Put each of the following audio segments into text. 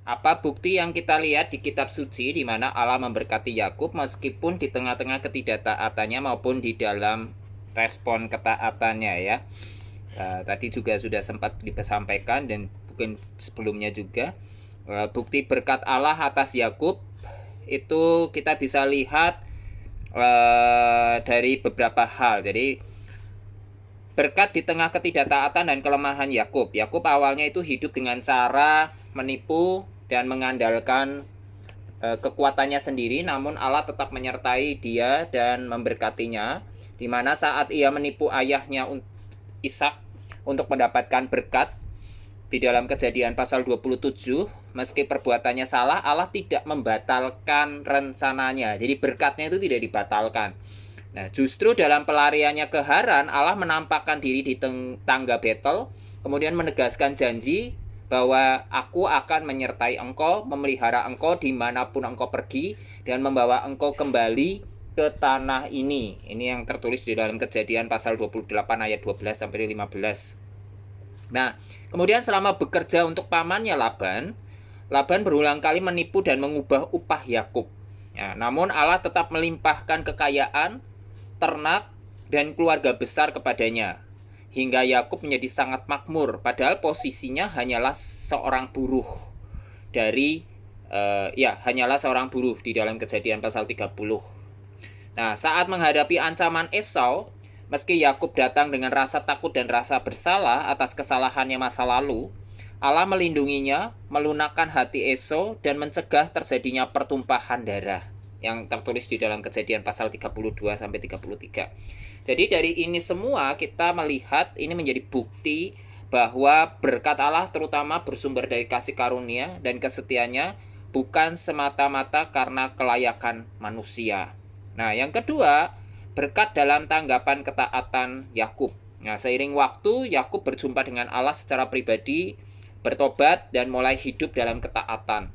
Apa bukti yang kita lihat di kitab suci di mana Allah memberkati Yakub meskipun di tengah-tengah ketidaktaatannya maupun di dalam respon ketaatannya ya. Tadi juga sudah sempat disampaikan dan mungkin sebelumnya juga bukti berkat Allah atas Yakub itu kita bisa lihat dari beberapa hal. Jadi berkat di tengah ketidaktaatan dan kelemahan Yakub. Yakub awalnya itu hidup dengan cara menipu dan mengandalkan kekuatannya sendiri, namun Allah tetap menyertai dia dan memberkatinya. Di mana saat ia menipu ayahnya Ishak untuk mendapatkan berkat di dalam Kejadian pasal 27, meski perbuatannya salah, Allah tidak membatalkan rencananya. Jadi berkatnya itu tidak dibatalkan. Nah, justru dalam pelariannya ke Haran, Allah menampakkan diri di tangga Betel, kemudian menegaskan janji bahwa aku akan menyertai engkau, memelihara engkau dimanapun engkau pergi, dan membawa engkau kembali ke tanah ini. Ini yang tertulis di dalam Kejadian pasal 28 ayat 12 sampai 15. Nah, kemudian selama bekerja untuk pamannya Laban berulang kali menipu dan mengubah upah Yakub. Ya, namun Allah tetap melimpahkan kekayaan, ternak, dan keluarga besar kepadanya. Hingga Yakub menjadi sangat makmur, padahal posisinya hanyalah seorang buruh hanyalah seorang buruh di dalam Kejadian pasal 30. Nah, saat menghadapi ancaman Esau, meski Yakub datang dengan rasa takut dan rasa bersalah atas kesalahannya masa lalu, Allah melindunginya, melunakkan hati Esau, dan mencegah terjadinya pertumpahan darah yang tertulis di dalam Kejadian pasal 32 sampai 33. Jadi dari ini semua kita melihat ini menjadi bukti bahwa berkat Allah terutama bersumber dari kasih karunia dan kesetiaannya, bukan semata-mata karena kelayakan manusia. Nah, yang kedua, berkat dalam tanggapan ketaatan Yakub. Nah, seiring waktu Yakub berjumpa dengan Allah secara pribadi, bertobat dan mulai hidup dalam ketaatan,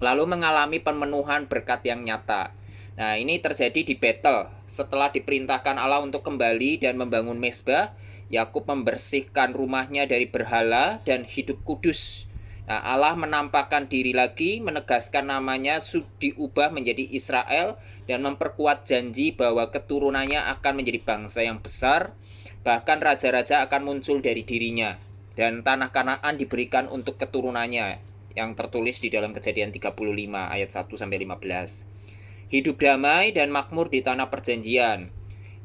lalu mengalami pemenuhan berkat yang nyata. Nah, ini terjadi di Betel. Setelah diperintahkan Allah untuk kembali dan membangun mezbah, Yakub membersihkan rumahnya dari berhala dan hidup kudus. Nah, Allah menampakkan diri lagi, menegaskan namanya diubah menjadi Israel, dan memperkuat janji bahwa keturunannya akan menjadi bangsa yang besar, bahkan raja-raja akan muncul dari dirinya, dan tanah Kanaan diberikan untuk keturunannya, yang tertulis di dalam Kejadian 35 ayat 1 sampai 15. Hidup damai dan makmur di tanah perjanjian.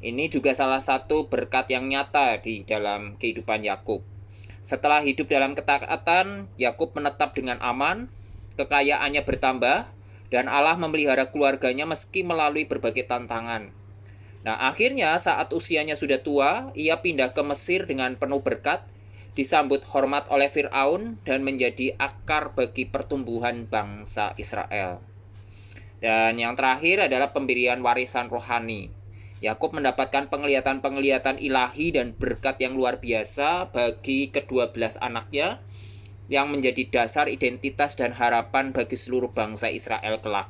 Ini juga salah satu berkat yang nyata di dalam kehidupan Yakub. Setelah hidup dalam ketaatan, Yakub menetap dengan aman, kekayaannya bertambah, dan Allah memelihara keluarganya meski melalui berbagai tantangan. Nah, akhirnya saat usianya sudah tua, ia pindah ke Mesir dengan penuh berkat, disambut hormat oleh Fir'aun, dan menjadi akar bagi pertumbuhan bangsa Israel. Dan yang terakhir adalah pemberian warisan rohani. Yakub mendapatkan penglihatan-penglihatan ilahi dan berkat yang luar biasa bagi ke-12 anaknya, yang menjadi dasar identitas dan harapan bagi seluruh bangsa Israel kelak,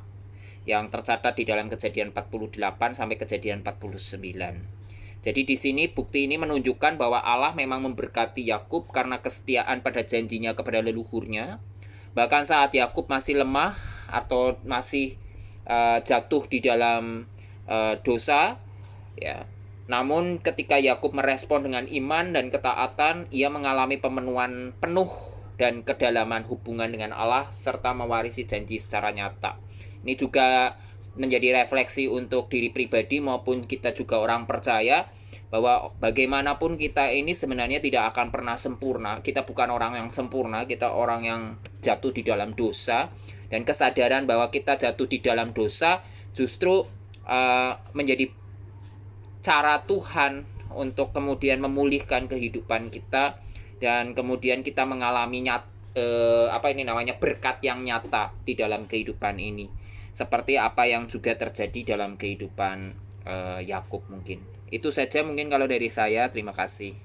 yang tercatat di dalam Kejadian 48 sampai Kejadian 49. Jadi di sini bukti ini menunjukkan bahwa Allah memang memberkati Yakub karena kesetiaan pada janjinya kepada leluhurnya. Bahkan saat Yakub masih lemah atau masih jatuh di dalam dosa, ya. Namun ketika Yakub merespon dengan iman dan ketaatan, ia mengalami pemenuhan penuh dan kedalaman hubungan dengan Allah serta mewarisi janji secara nyata. Ini juga menjadi refleksi untuk diri pribadi maupun kita juga orang percaya, bahwa bagaimanapun kita ini sebenarnya tidak akan pernah sempurna. Kita bukan orang yang sempurna, kita orang yang jatuh di dalam dosa, dan kesadaran bahwa kita jatuh di dalam dosa justru menjadi cara Tuhan untuk kemudian memulihkan kehidupan kita, dan kemudian kita mengalami berkat yang nyata di dalam kehidupan ini, seperti apa yang juga terjadi dalam kehidupan Yakub. Mungkin itu saja mungkin kalau dari saya. Terima kasih.